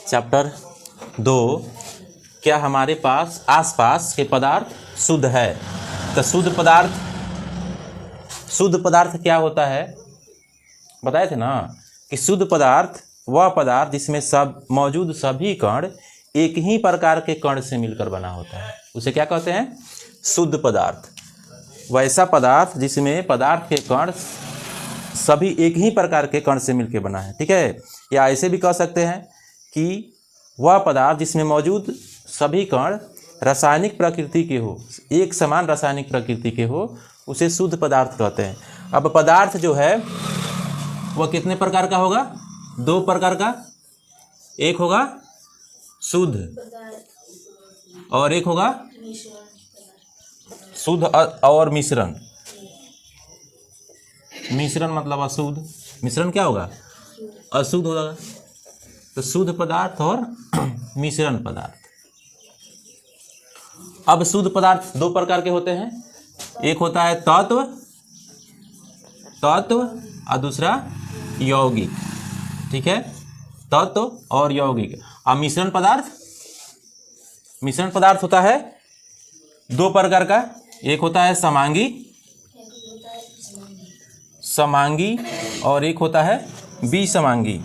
Chapter 2, क्या हमारे पास आसपास के पदार्थ शुद्ध है? तो शुद्ध पदार्थ क्या होता है? बताए थे ना कि शुद्ध पदार्थ वह पदार्थ जिसमें सब मौजूद सभी कण एक ही प्रकार के कण से मिलकर बना होता है, उसे क्या कहते हैं? शुद्ध पदार्थ। वैसा पदार्थ जिसमें पदार्थ के कण सभी एक ही प्रकार के कण से मिलकर बना है, ठीक है। या ऐसे भी कह सकते हैं कि वह पदार्थ जिसमें मौजूद सभी कण रासायनिक प्रकृति के हो, एक समान रासायनिक प्रकृति के हो, उसे शुद्ध पदार्थ कहते हैं। अब पदार्थ जो है वह कितने प्रकार का होगा? 2 प्रकार का। एक होगा शुद्ध और एक होगा शुद्ध और मिश्रण। मिश्रण मतलब अशुद्ध, मिश्रण क्या होगा? अशुद्ध होगा। तो शुद्ध पदार्थ और मिश्रण पदार्थ। अब शुद्ध पदार्थ 2 प्रकार के होते हैं, एक होता है तत्व और दूसरा यौगिक, ठीक है। तत्व और यौगिक। अब मिश्रण पदार्थ होता है 2 प्रकार का, एक होता है समांगी और एक होता है विसमांगी।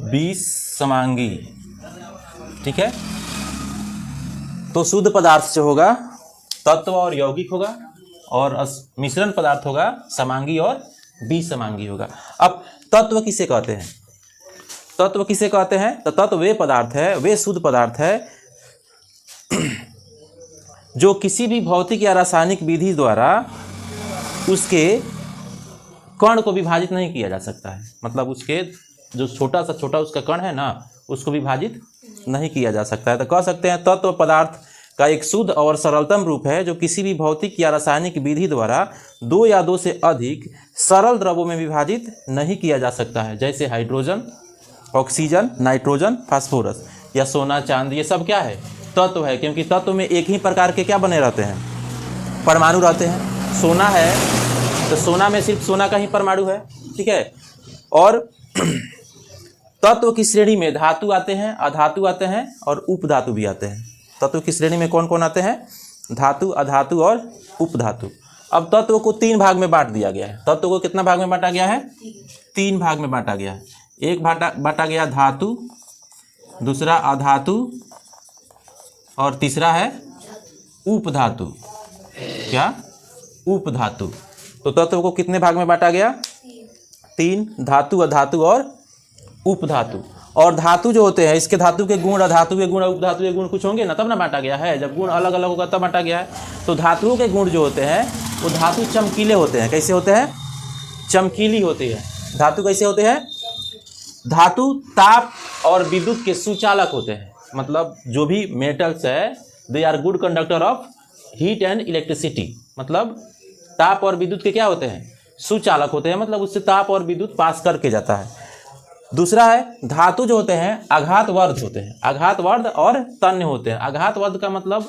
विसमांगी, ठीक है। तो शुद्ध पदार्थ जो होगा तत्व और यौगिक होगा और मिश्रण पदार्थ होगा समांगी और विसमांगी होगा। अब तत्व किसे कहते हैं? तो तत्व वे पदार्थ है, वे शुद्ध पदार्थ है जो किसी भी भौतिक या रासायनिक विधि द्वारा उसके कण को विभाजित नहीं किया जा सकता है। मतलब उसके जो छोटा उसका कण है ना, उसको विभाजित नहीं किया जा सकता है। तो कह सकते हैं तत्व पदार्थ का एक शुद्ध और सरलतम रूप है जो किसी भी भौतिक या रासायनिक विधि द्वारा 2 या 2 से अधिक सरल द्रव्यों में विभाजित नहीं किया जा सकता है, जैसे हाइड्रोजन, ऑक्सीजन, नाइट्रोजन, फास्फोरस या सोना, चांदी। ये सब क्या है? तत्व है, क्योंकि तत्व में एक ही प्रकार के क्या बने रहते हैं? परमाणु रहते हैं। सोना है तो सोना में सिर्फ सोना का ही परमाणु है, ठीक है। और तत्व की श्रेणी में धातु आते हैं, अधातु आते हैं और उपधातु भी आते हैं। तत्व की श्रेणी में कौन कौन आते हैं? धातु, अधातु और उपधातु। अब तत्व को 3 भाग में बांट दिया गया है। तत्व को कितना भाग में बांटा गया है? 3 भाग में बांटा गया है। एक बांटा गया धातु, दूसरा अधातु और तीसरा है उपधातु। क्या? उपधातु। तो तत्व को कितने भाग में बांटा गया? 3, धातु, अधातु और उपधातु। और धातु जो होते हैं, इसके धातु के गुण, अधातु के गुण, उपधातु के गुण कुछ होंगे ना, तब ना बांटा गया है। जब गुण अलग अलग होगा तब बांटा गया है। तो धातुओं के गुण जो होते हैं वो धातु चमकीले होते हैं। कैसे होते हैं? चमकीली होती है। धातु कैसे होते हैं? धातु ताप और विद्युत के सुचालक होते हैं। मतलब जो भी मेटल्स है, they are good conductor of heat and electricity. मतलब ताप और विद्युत के क्या होते हैं? सुचालक होते हैं। मतलब उससे ताप और विद्युत पास करके जाता है। दूसरा है धातु जो होते हैं आघातवर्ध होते हैं। आघातवर्ध और तन्य होते हैं। आघातवर्ध का मतलब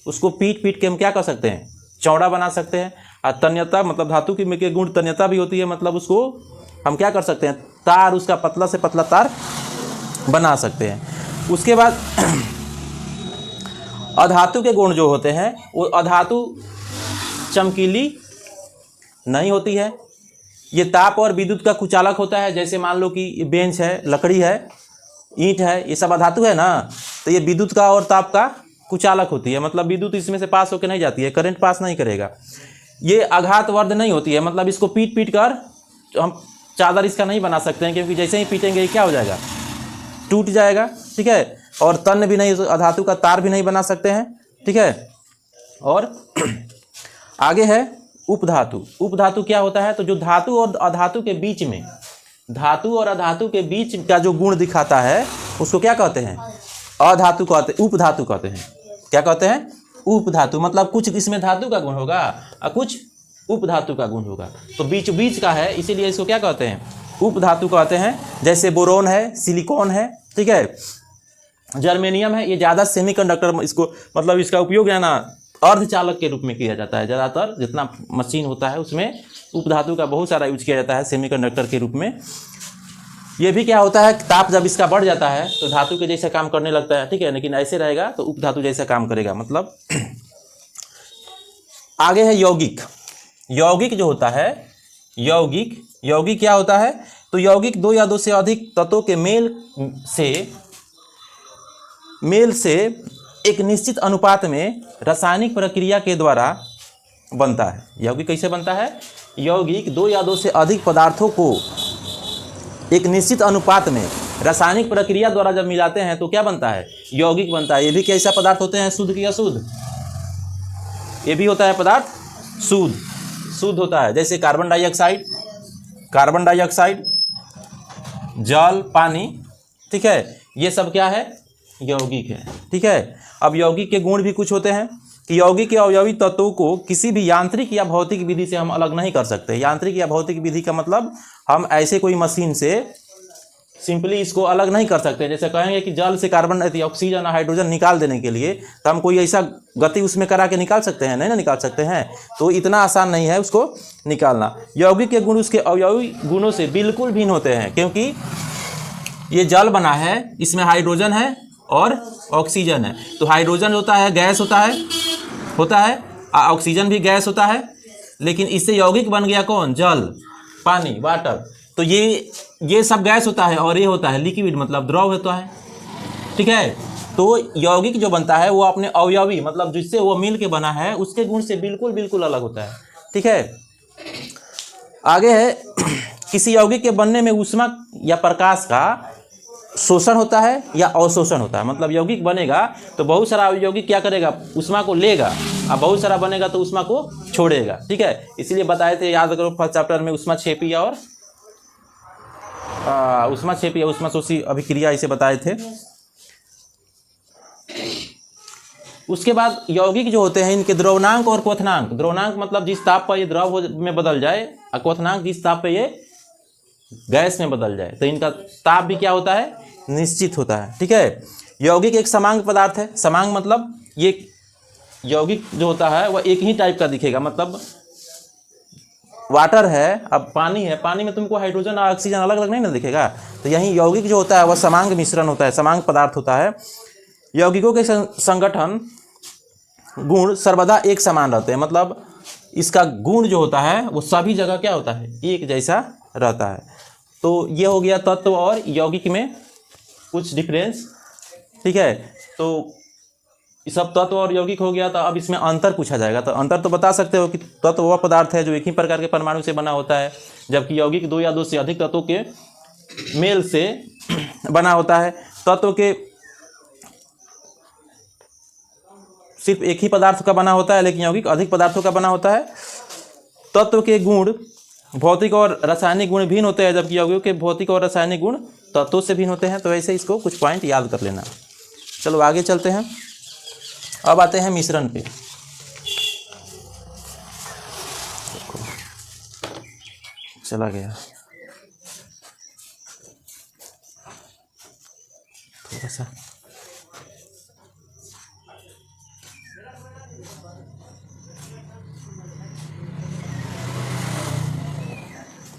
उसको पीट के हम क्या कर सकते हैं? चौड़ा बना सकते हैं। और तन्यता मतलब धातु की गुण तन्यता भी होती है। मतलब उसको हम क्या कर सकते हैं? तार, उसका पतला से पतला तार बना सकते हैं। उसके बाद अधातु के गुण जो होते हैं वो अधातु चमकीली नहीं होती है। ये ताप और विद्युत का कुचालक होता है। जैसे मान लो कि बेंच है, लकड़ी है, ईंट है, ये सब अधातु है ना, तो ये विद्युत का और ताप का कुचालक होती है। मतलब विद्युत इसमें से पास होकर नहीं जाती है, करंट पास नहीं करेगा। ये आघातवर्ध नहीं होती है। मतलब इसको पीट कर हम चादर इसका नहीं बना सकते हैं, क्योंकि जैसे ही पीटेंगे ये क्या हो जाएगा? टूट जाएगा, ठीक है। और तन्य भी नहीं, अधातु का तार भी नहीं बना सकते हैं, ठीक है। और आगे है उपधातु। उपधातु क्या होता है? तो जो धातु और अधातु के बीच में, धातु और अधातु के बीच का जो गुण दिखाता है उसको क्या कहते हैं? अधातु कहते हैं, उपधातु कहते हैं। क्या कहते हैं? उपधातु। मतलब कुछ इसमें धातु का गुण होगा और कुछ उपधातु का गुण होगा। तो बीच का है, इसीलिए इसको क्या कहते हैं? उपधातु कहते हैं। जैसे बोरोन है, सिलिकॉन है, ठीक है, जर्मेनियम है। ये ज़्यादा सेमीकंडक्टर, इसको मतलब इसका उपयोग है ना अर्धचालक के रूप में किया जाता है। ज़्यादातर जितना मशीन होता है उसमें उपधातु का बहुत सारा यूज किया जाता है सेमीकंडक्टर के रूप में। ये भी क्या होता है, ताप जब इसका बढ़ जाता है तो धातु के जैसा काम करने लगता है, ठीक है, लेकिन ऐसे रहेगा तो उपधातु जैसा काम करेगा मतलब। आगे है यौगिक। यौगिक जो होता है, यौगिक क्या होता है, तो यौगिक दो या दो से अधिक तत्वों के मेल से एक निश्चित अनुपात में रासायनिक प्रक्रिया के द्वारा बनता है। यौगिक कैसे बनता है, यौगिक दो या दो से अधिक पदार्थों को एक निश्चित अनुपात में रासायनिक प्रक्रिया द्वारा जब मिलाते हैं तो क्या बनता है, यौगिक बनता है। ये भी कैसा पदार्थ होते हैं, शुद्ध की अशुद्ध, ये भी होता है पदार्थ शुद्ध होता है। जैसे कार्बन डाइऑक्साइड, जल, पानी, ठीक है, ये सब क्या है, यौगिक है, ठीक है। अब यौगिक के गुण भी कुछ होते हैं कि यौगिक के अवयवी तत्वों को किसी भी यांत्रिक या भौतिक विधि से हम अलग नहीं कर सकते। यांत्रिक या भौतिक विधि का मतलब हम ऐसे कोई मशीन से सिंपली इसको अलग नहीं कर सकते। जैसे कहेंगे कि जल से कार्बन ऑक्सीजन और हाइड्रोजन निकाल देने के लिए तो हम कोई ऐसा गति उसमें करा के निकाल सकते हैं, नहीं ना निकाल सकते हैं, तो इतना आसान नहीं है उसको निकालना। यौगिक के गुण उसके अवयवी गुणों से बिल्कुल भिन्न होते हैं, क्योंकि ये जल बना है, इसमें हाइड्रोजन है और ऑक्सीजन है। तो हाइड्रोजन होता है गैस होता है ऑक्सीजन भी गैस होता है, लेकिन इससे यौगिक बन गया कौन, जल, पानी, वाटर। तो ये सब गैस होता है और ये होता है लिक्विड, मतलब द्रव होता है, ठीक है। तो यौगिक जो बनता है वो अपने अवयवी मतलब जिससे वो मिल के बना है उसके गुण से बिल्कुल अलग होता है, ठीक है। आगे है किसी यौगिक के बनने में ऊष्मा या प्रकाश का शोषण होता है या अवशोषण होता है। मतलब यौगिक बनेगा तो बहुत सारा यौगिक क्या करेगा, ऊष्मा को लेगा, और बहुत सारा बनेगा तो ऊष्मा को छोड़ेगा, ठीक है। इसीलिए बताए थे, याद करो फर्स्ट चैप्टर में ऊष्मा क्षेपी और ऊष्मा शोषी अभिक्रिया इसे बताए थे। उसके बाद यौगिक जो होते हैं इनके द्रवनांक और क्वथनांक। द्रवनांक मतलब जिस ताप पर ये द्रव में बदल जाए, और क्वथनांक जिस ताप पे ये गैस में बदल जाए। तो इनका ताप भी क्या होता है, निश्चित होता है, ठीक है। यौगिक एक समांग पदार्थ है। समांग मतलब ये यौगिक जो होता है वह एक ही टाइप का दिखेगा। मतलब वाटर है, अब पानी है, पानी में तुमको हाइड्रोजन और ऑक्सीजन अलग अलग नहीं ना दिखेगा। तो यहीं यौगिक जो होता है वह समांग मिश्रण होता है, समांग पदार्थ होता है। यौगिकों के संगठन गुण सर्वदा एक समान रहते हैं। मतलब इसका गुण जो होता है वो सभी जगह क्या होता है, एक जैसा रहता है। तो ये हो गया तत्व और यौगिक में कुछ डिफरेंस, ठीक है। तो सब तत्व और यौगिक हो गया। तो अब इसमें अंतर पूछा जाएगा। तो अंतर तो बता सकते हो कि तत्व वह पदार्थ है जो एक ही प्रकार के परमाणु से बना होता है, जबकि यौगिक दो या दो से अधिक तत्वों के मेल से बना होता है। तत्व के सिर्फ एक ही पदार्थ का बना होता है, लेकिन यौगिक अधिक पदार्थों का बना होता है। तत्व के गुण भौतिक और रासायनिक गुण भिन्न होते हैं, जबकि यौगिकों के भौतिक और रासायनिक गुण तत्वों से भिन्न होते हैं। तो ऐसे इसको कुछ पॉइंट याद कर लेना। चलो आगे चलते हैं। अब आते हैं मिश्रण पे। चला गया थोड़ा सा।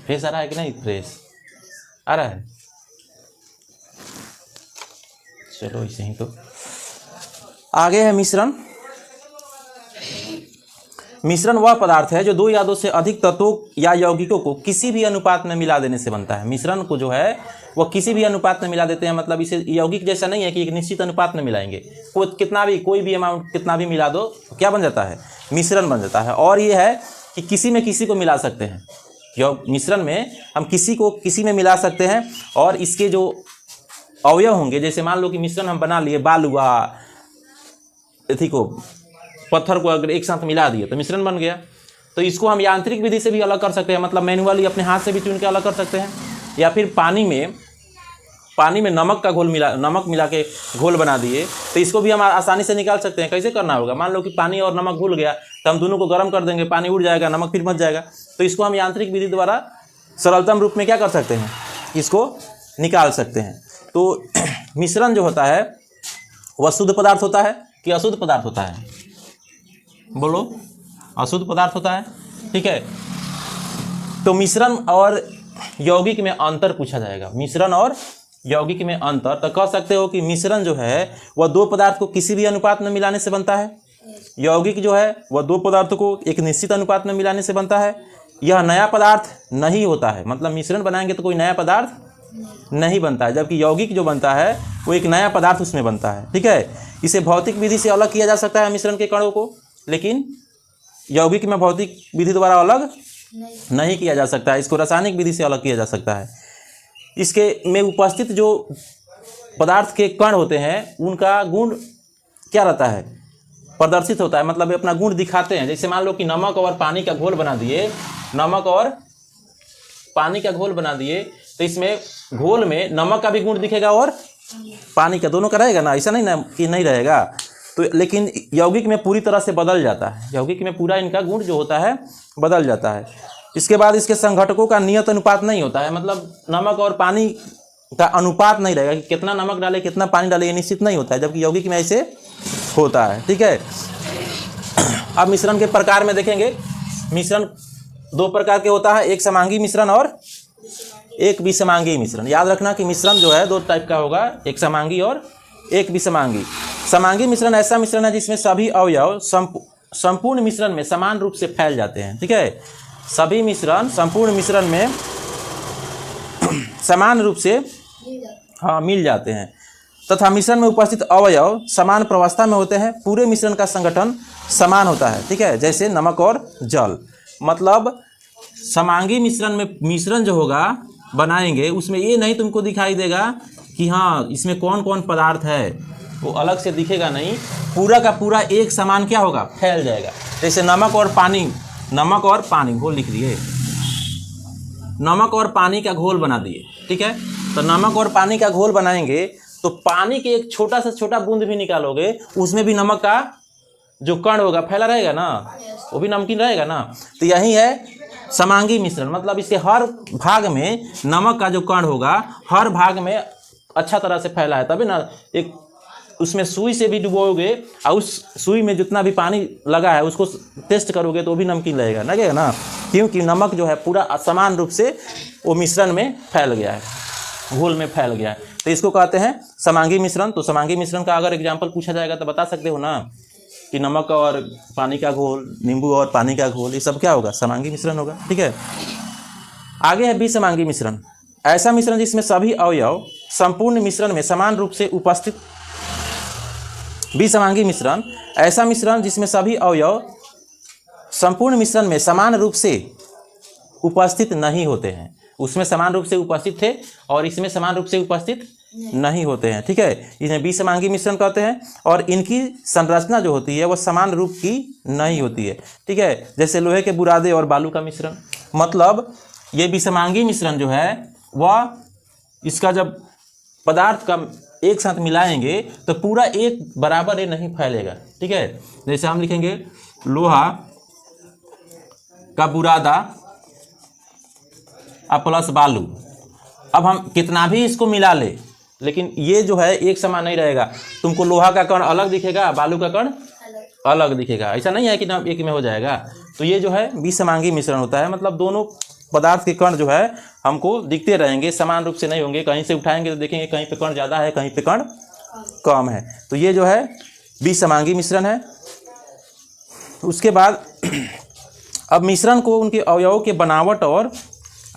फ्रेश आ रहा है कि नहीं, फ्रेश आ रहा है। चलो इसे ही तो आगे है मिश्रण। मिश्रण वह पदार्थ है जो दो या दो से अधिक तत्वों या यौगिकों को किसी भी अनुपात में मिला देने से बनता है। मिश्रण को जो है वह किसी भी अनुपात में मिला देते हैं। मतलब इसे यौगिक जैसा नहीं है कि एक निश्चित अनुपात में मिलाएंगे, कोई भी अमाउंट कितना भी मिला दो तो क्या बन जाता है, मिश्रण बन जाता है। और ये है कि किसी में किसी को मिला सकते हैं। मिश्रण में हम किसी में मिला सकते हैं, और इसके जो अवयव होंगे, जैसे मान लो कि मिश्रण हम बना लिए, बालुआ एथी को, पत्थर को अगर एक साथ मिला दिए तो मिश्रण बन गया। तो इसको हम यांत्रिक विधि से भी अलग कर सकते हैं, मतलब मैनुअली अपने हाथ से भी चुन के अलग कर सकते हैं। या फिर पानी में नमक मिला के घोल बना दिए तो इसको भी हम आसानी से निकाल सकते हैं। कैसे करना होगा, मान लो कि पानी और नमक घुल गया तो हम दोनों को गर्म कर देंगे, पानी उड़ जाएगा, नमक फिर मच जाएगा। तो इसको हम यांत्रिक विधि द्वारा सरलतम रूप में क्या कर सकते हैं, इसको निकाल सकते हैं। तो मिश्रण जो होता है वह शुद्ध पदार्थ होता है कि अशुद्ध पदार्थ होता है, बोलो, अशुद्ध पदार्थ होता है, ठीक है। तो मिश्रण और यौगिक में अंतर पूछा जाएगा, मिश्रण और यौगिक में अंतर, तो कह सकते हो कि मिश्रण जो है वह दो पदार्थ को किसी भी अनुपात में मिलाने से बनता है, यौगिक जो है वह दो पदार्थों को एक निश्चित अनुपात में मिलाने से बनता है। यह नया पदार्थ नहीं होता है, मतलब मिश्रण बनाएंगे तो कोई नया पदार्थ नहीं बनता है, जबकि यौगिक जो बनता है वो एक नया पदार्थ उसमें बनता है। ठीक है, इसे भौतिक विधि से अलग किया जा सकता है मिश्रण के कणों को, लेकिन यौगिक में भौतिक विधि द्वारा अलग नहीं किया जा सकता है, इसको रासायनिक विधि से अलग किया जा सकता है। इसके में उपस्थित जो पदार्थ के कण होते हैं उनका गुण क्या रहता है, प्रदर्शित होता है, मतलब अपना गुण दिखाते हैं। जैसे मान लो कि नमक और पानी का घोल बना दिए, नमक और पानी का घोल बना दिए, तो इसमें घोल में नमक का भी गुण दिखेगा और पानी का, दोनों का रहेगा ना, ऐसा नहीं ना कि नहीं रहेगा। तो लेकिन यौगिक में पूरी तरह से बदल जाता है, यौगिक में पूरा इनका गुण जो होता है बदल जाता है। इसके बाद इसके संघटकों का नियत अनुपात नहीं होता है, मतलब नमक और पानी का अनुपात नहीं रहेगा कि कितना नमक डाले कितना पानी डाले, ये निश्चित नहीं होता है, जबकि यौगिक में ऐसे होता है। ठीक है, अब मिश्रण के प्रकार में देखेंगे। मिश्रण दो प्रकार के होता है, एक समांगी मिश्रण और एक विषमांगी मिश्रण। याद रखना कि मिश्रण जो है दो टाइप का होगा, एक समांगी और एक विषमांगी। समांगी मिश्रण ऐसा मिश्रण है जिसमें सभी अवयव संपूर्ण मिश्रण में समान रूप से फैल जाते हैं। ठीक है, सभी मिश्रण संपूर्ण मिश्रण में समान रूप से मिल जाते हैं तथा मिश्रण में उपस्थित अवयव समान प्रवस्था में होते हैं। पूरे मिश्रण का संगठन समान होता है। ठीक है, जैसे नमक और जल, मतलब समांगी मिश्रण में मिश्रण जो होगा बनाएंगे उसमें ये नहीं तुमको दिखाई देगा कि हाँ इसमें कौन कौन पदार्थ है, वो अलग से दिखेगा नहीं, पूरा का पूरा एक समान क्या होगा, फैल जाएगा। जैसे नमक और पानी घोल लिख दिए, नमक और पानी का घोल बना दिए। ठीक है, तो नमक और पानी का घोल बनाएंगे तो पानी के एक छोटा से छोटा बूंद भी निकालोगे उसमें भी नमक का जो कण होगा फैला रहेगा ना, वो भी नमकीन रहेगा ना। तो यही है समांगी मिश्रण, मतलब इसके हर भाग में नमक का जो कण होगा हर भाग में अच्छा तरह से फैला है, तभी ना एक उसमें सुई से भी डुबोगे और उस सुई में जितना भी पानी लगा है उसको टेस्ट करोगे तो भी नमकीन लगेगा ना, क्योंकि नमक जो है पूरा समान रूप से वो मिश्रण में फैल गया है, घोल में फैल गया है। तो इसको कहते हैं समांगी मिश्रण। तो समांगी मिश्रण का अगर एग्जाम्पल पूछा जाएगा तो बता सकते हो ना कि नमक और पानी का घोल, नींबू और पानी का घोल, ये सब क्या होगा, समांगी मिश्रण होगा। ठीक है, आगे है विषमांगी मिश्रण। ऐसा मिश्रण जिसमें सभी अवयव संपूर्ण मिश्रण में समान रूप से उपस्थित। विषमांगी मिश्रण ऐसा मिश्रण जिसमें सभी अवयव संपूर्ण मिश्रण में समान रूप से उपस्थित नहीं होते हैं। उसमें समान रूप से उपस्थित थे और इसमें समान रूप से उपस्थित नहीं होते हैं। ठीक है, इन्हें विषमांगी मिश्रण कहते हैं और इनकी संरचना जो होती है वह समान रूप की नहीं होती है। ठीक है, जैसे लोहे के बुरादे और बालू का मिश्रण, मतलब ये विषमांगी मिश्रण जो है वह इसका जब पदार्थ का एक साथ मिलाएंगे तो पूरा एक बराबर ये नहीं फैलेगा। ठीक है, जैसे हम लिखेंगे लोहा का बुरादा और प्लस बालू। अब हम कितना भी इसको मिला ले लेकिन ये जो है एक समान नहीं रहेगा, तुमको लोहा का कण अलग दिखेगा, बालू का कण अलग दिखेगा, ऐसा नहीं है कि ना एक में हो जाएगा। तो ये जो है विषमांगी मिश्रण होता है, मतलब दोनों पदार्थ के कण जो है हमको दिखते रहेंगे, समान रूप से नहीं होंगे। कहीं से उठाएंगे तो देखेंगे कहीं पे कण ज़्यादा है, कहीं पे कण कम है। तो ये जो है विषमांगी मिश्रण है। उसके बाद अब मिश्रण को उनके अवयवों के बनावट और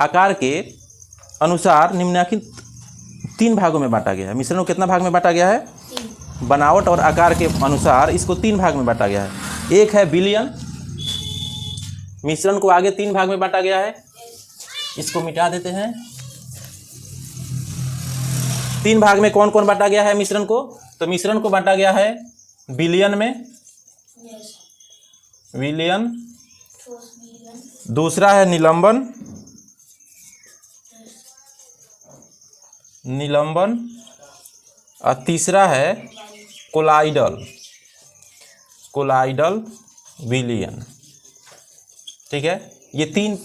आकार के अनुसार निम्नलिखित 3 भागों में बांटा गया है। मिश्रण को कितना भाग में बांटा गया है, बनावट और आकार के अनुसार इसको 3 भाग में बांटा गया है। एक है विलयन, मिश्रण को आगे 3 भाग में बांटा गया है, इसको मिटा देते हैं। 3 भाग में कौन कौन बांटा गया है मिश्रण को, तो मिश्रण को बांटा गया है विलयन में, विलयन, दूसरा है निलंबन, निलंबन, और तीसरा है कोलाइडल, कोलाइडल विलयन। ठीक है, ये 3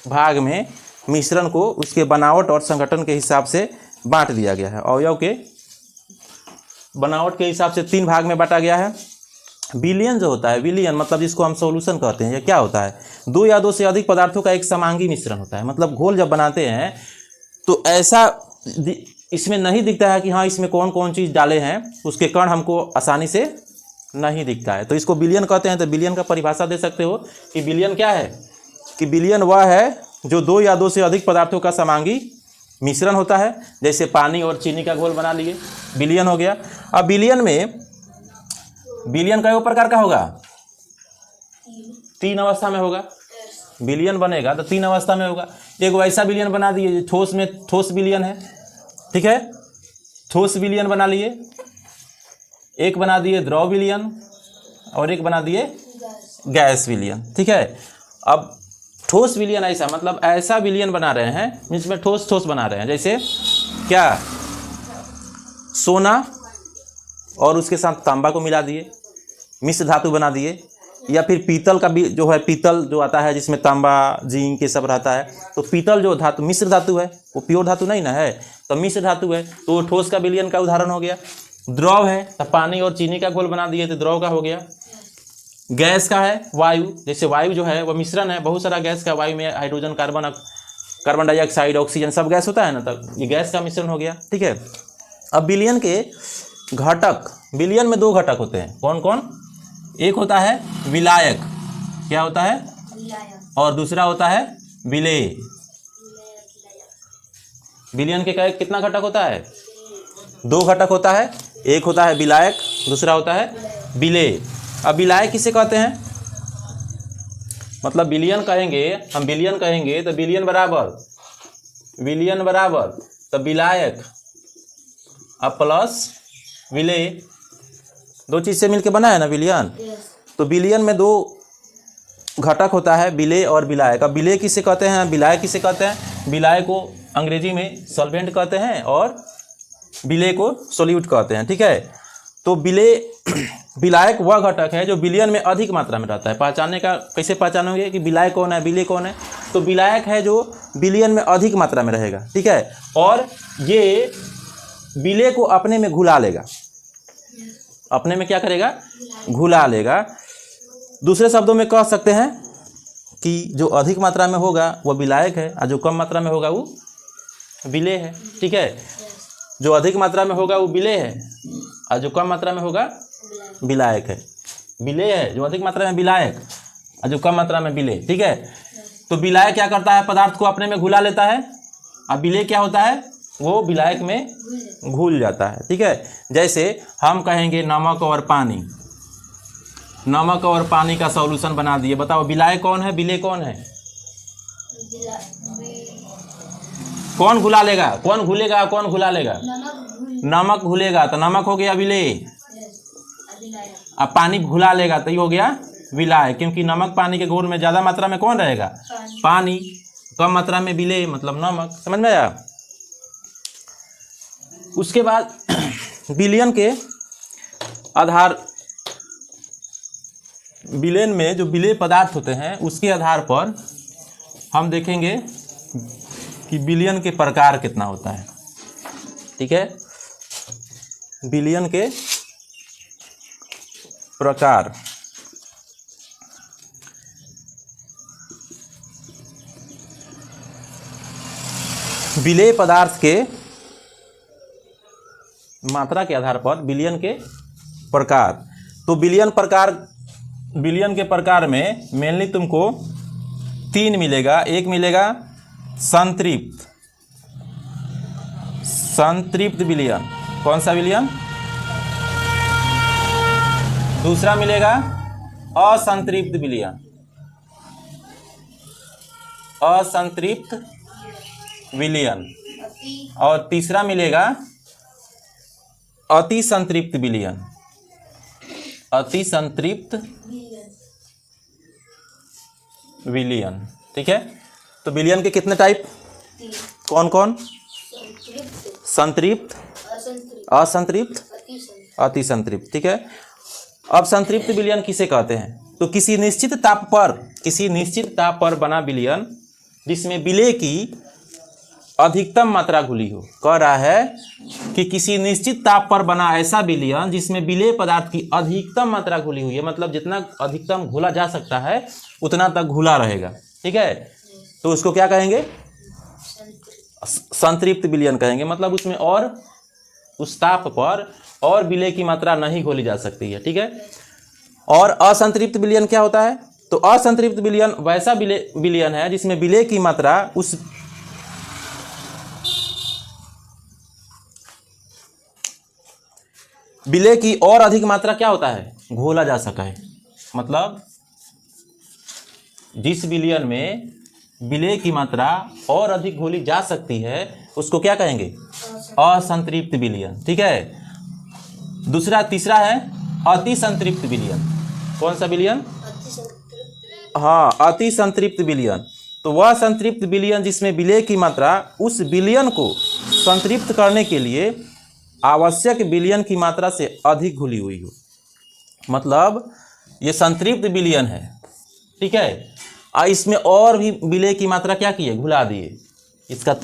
भाग में मिश्रण को उसके बनावट और संगठन के हिसाब से बांट दिया गया है। अवयव के बनावट के हिसाब से 3 भाग में बांटा गया है। विलयन जो होता है, विलयन मतलब जिसको हम सॉल्यूशन कहते हैं, ये क्या होता है? दो या दो से अधिक पदार्थों का एक समांगी मिश्रण होता है। मतलब घोल जब बनाते हैं तो ऐसा इसमें नहीं दिखता है कि हाँ इसमें कौन कौन चीज़ डाले हैं, उसके कण हमको आसानी से नहीं दिखता है, तो इसको विलयन कहते हैं। तो विलयन का परिभाषा दे सकते हो कि विलयन क्या है? कि विलयन वह है जो दो या दो से अधिक पदार्थों का समांगी मिश्रण होता है। जैसे पानी और चीनी का घोल बना लिए, विलयन हो गया। अब विलयन में विलयन कई प्रकार का होगा? 3 अवस्था में होगा। विलयन बनेगा तो 3 अवस्था में होगा। एक ऐसा विलयन बना दिए ठोस में, ठोस विलयन है, ठीक है, ठोस विलयन बना लिए। एक बना दिए द्रव विलयन और एक बना दिए गैस विलयन, ठीक है। अब ठोस विलयन ऐसा मतलब ऐसा विलयन बना रहे हैं जिसमें ठोस ठोस बना रहे हैं। जैसे क्या? सोना और उसके साथ तांबा को मिला दिए, मिश्र धातु बना दिए। या फिर पीतल का भी जो है, पीतल जो आता है जिसमें तांबा जिंक ये सब रहता है, तो पीतल जो धातु मिश्र धातु है, वो प्योर धातु नहीं ना है, तो मिश्र धातु है, तो ठोस का विलयन का उदाहरण हो गया। द्रव है तो पानी और चीनी का घोल बना दिए तो द्रव का हो गया। गैस का है वायु, जैसे वायु जो है वो मिश्रण है बहुत सारा गैस का, वायु में हाइड्रोजन, कार्बन डाइऑक्साइड, ऑक्सीजन सब गैस होता है ना, तब ये गैस का मिश्रण हो गया, ठीक है। अब विलयन के घटक, विलयन में 2 घटक होते हैं, कौन कौन? एक होता है विलायक, क्या होता है? और दूसरा होता है विलेय। विलयन के कितना घटक होता है? 2 घटक होता है, एक होता है विलायक, दूसरा होता है विलेय। अब विलायक किसे कहते हैं? मतलब विलयन कहेंगे, हम विलयन कहेंगे तो विलयन बराबर तो विलायक अब प्लस विलेय, 2 चीज से मिलके बना है ना विलयन। तो विलयन में 2 घटक होता है, विलेय और विलायक। अब विलेय किसे कहते हैं, विलायक किसे कहते हैं? विलाय को अंग्रेजी में सॉल्वेंट कहते हैं और विलेय को सोल्यूट कहते हैं, ठीक है। तो विलायक वह घटक है जो विलयन में अधिक मात्रा में रहता है। पहचानने का कैसे पहचानोगे कि विलायक कौन है, विलेय कौन है? तो विलायक है जो विलयन में अधिक मात्रा में रहेगा, ठीक है, और ये विलेय को अपने में घुला लेगा। अपने में क्या करेगा? घुला लेगा। दूसरे शब्दों में कह सकते हैं कि जो अधिक मात्रा में होगा वो विलायक है और जो कम मात्रा में होगा वो विलेय है, ठीक है। जो अधिक मात्रा में होगा वो विलेय है और जो कम मात्रा में होगा विलायक है। विलेय है जो अधिक मात्रा में, विलायक और जो कम मात्रा में विलेय, ठीक है। तो विलायक क्या करता है? पदार्थ को अपने में घुला लेता है, और विलेय क्या होता है? वो विलायक में घुल जाता है, ठीक है। जैसे हम कहेंगे नमक और पानी, नमक और पानी का सॉल्यूशन बना दिए, बताओ विलायक कौन है, विलेय कौन है? कौन घुला लेगा, कौन घुलेगा, कौन घुला लेगा? नमक घुलेगा तो नमक हो गया विलेय, अब पानी घुला लेगा तो ये हो गया विलायक, क्योंकि नमक पानी के घोल में ज़्यादा मात्रा में कौन रहेगा? पानी, कम मात्रा में विलेय मतलब नमक। समझ में आया? उसके बाद विलयन के आधार, विलयन में जो विलेय पदार्थ होते हैं उसके आधार पर हम देखेंगे कि विलयन के प्रकार कितना होता है, ठीक है। विलयन के प्रकार, विलेय पदार्थ के मात्रा के आधार पर विलयन के प्रकार। तो विलयन के प्रकार में मेनली तुमको 3 मिलेगा। एक मिलेगा संतृप्त विलयन, कौन सा विलयन? दूसरा मिलेगा असंतृप्त विलयन, असंतृप्त विलयन, और तीसरा मिलेगा अति संतृप्त विलयन, अति संतृप्त विलयन, ठीक है। तो विलयन के कितने टाइप, कौन कौन? संतृप्त, असंतृप्त, अति संतृप्त, ठीक है। अब संतृप्त विलयन किसे कहते हैं? तो किसी निश्चित ताप पर बना विलयन जिसमें विलेय की अधिकतम मात्रा घुली हो। कह रहा है कि किसी निश्चित ताप पर बना ऐसा विलयन जिसमें विलेय पदार्थ की अधिकतम मात्रा घुली हुई है, मतलब जितना अधिकतम घुला जा सकता है उतना तक घुला रहेगा। ठीक है, तो उसको क्या कहेंगे? संतृप्त विलयन कहेंगे। मतलब उसमें और उस ताप पर और विलेय की मात्रा नहीं घोली जा सकती है। ठीक है, और असंतृप्त विलयन क्या होता है? तो असंतृप्त विलयन वैसा विलयन है जिसमें विलेय की मात्रा उस विलेय की और अधिक मात्रा क्या होता है? घोला जा सका है। मतलब जिस विलयन में विलेय की मात्रा और अधिक घोली जा सकती है उसको क्या कहेंगे? असंतृप्त विलयन। ठीक है, तीसरा है अति संतृप्त विलयन। कौन सा विलयन? हाँ, अति संतृप्त विलयन। तो वह संतृप्त विलयन जिसमें विलेय की मात्रा उस विलयन को संतृप्त करने के लिए आवश्यक विलयन की मात्रा से अधिक घुली हुई हो। मतलब ये संतृप्त विलयन है। ठीक है, इसमें और भी विलेय की मात्रा क्या की है? घुला दिए। इसका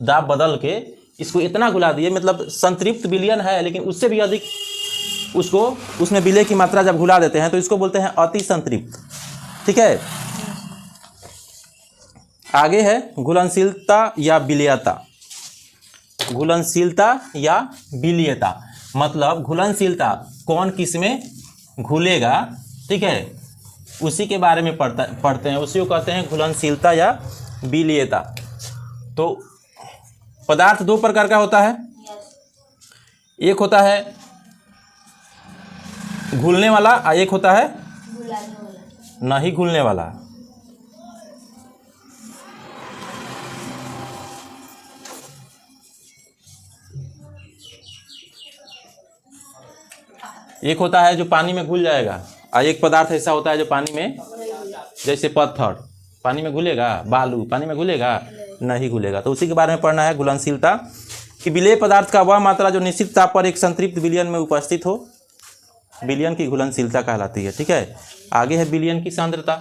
दाब बदल के इसको इतना घुला दिए, मतलब संतृप्त विलयन है लेकिन उससे भी अधिक उसमें विलेय की मात्रा जब घुला देते हैं तो इसको बोलते हैं अति संतृप्त। ठीक है, आगे है घुलनशीलता या विलेयता। घुलनशीलता या विलेयता मतलब घुलनशीलता, कौन किसमें घुलेगा। ठीक है, उसी के बारे में पढ़ते हैं, उसी को कहते हैं घुलनशीलता या विलेयता। तो पदार्थ दो प्रकार का होता है। एक होता है घुलने वाला और एक होता है नहीं घुलने वाला। एक होता है जो पानी में घुल जाएगा और एक पदार्थ ऐसा होता है जो पानी में, जैसे पत्थर पानी में घुलेगा, बालू पानी में घुलेगा, नहीं घुलेगा। तो उसी के बारे में पढ़ना है घुलनशीलता, कि विलेय पदार्थ का वह मात्रा जो निश्चित ताप पर एक संतृप्त विलयन में उपस्थित हो, विलयन की घुलनशीलता कहलाती है। ठीक है, आगे है विलयन की सांद्रता।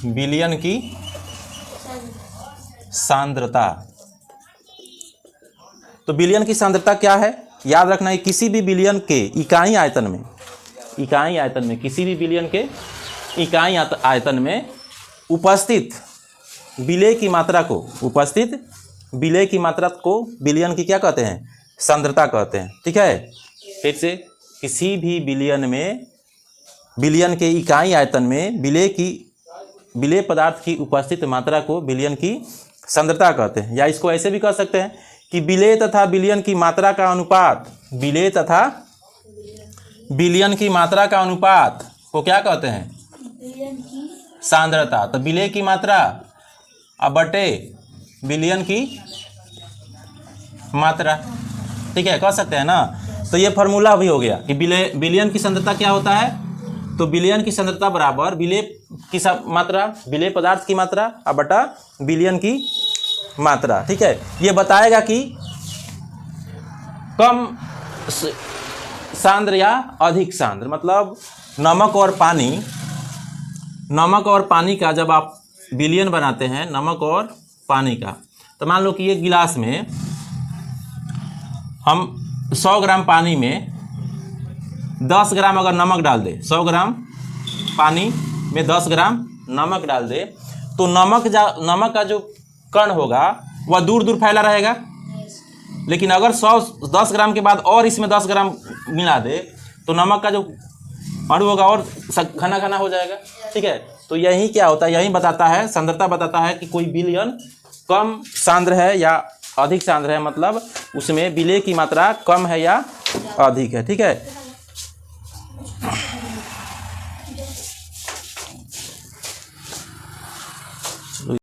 विलयन की सांद्रता, तो विलयन की सांद्रता क्या है? याद रखना है, किसी भी विलयन के इकाई आयतन में किसी भी विलयन के इकाई आयतन में उपस्थित विलेय की मात्रा को विलयन की क्या कहते हैं? सांद्रता कहते हैं। ठीक है, फिर से, किसी भी विलयन के इकाई आयतन में विलेय पदार्थ की उपस्थित मात्रा को विलयन की सांद्रता कहते हैं। या इसको ऐसे भी कह सकते हैं कि विलेय तथा विलयन की मात्रा का अनुपात, विलेय तथा विलयन की मात्रा का अनुपात को क्या कहते हैं? सांद्रता। तो विलेय की मात्रा अब बटे विलयन की मात्रा। ठीक है, कह सकते हैं ना। तो ये फॉर्मूला भी हो गया कि विलयन की सांद्रता क्या होता है? तो विलयन की सांद्रता बराबर विलेय की मात्रा, विलेय पदार्थ की मात्रा अब बटा विलयन की मात्रा। ठीक है, ये बताएगा कि कम सांद्र या अधिक सांद्र। मतलब नमक और पानी का जब आप विलयन बनाते हैं, नमक और पानी का, तो मान लो कि ये गिलास में हम 100 ग्राम पानी में 10 ग्राम अगर नमक डाल दे, 100 ग्राम पानी में 10 ग्राम नमक डाल दे, तो नमक का जो कण होगा वह दूर दूर फैला रहेगा। लेकिन अगर 10 ग्राम के बाद और इसमें 10 ग्राम मिला दे तो नमक का जो अणु होगा और घना घना हो जाएगा। ठीक है, तो यही क्या होता है? यही बताता है, सांद्रता बताता है कि कोई विलयन कम सांद्र है या अधिक सांद्र है, मतलब उसमें विलेय की मात्रा कम है या अधिक है। ठीक है,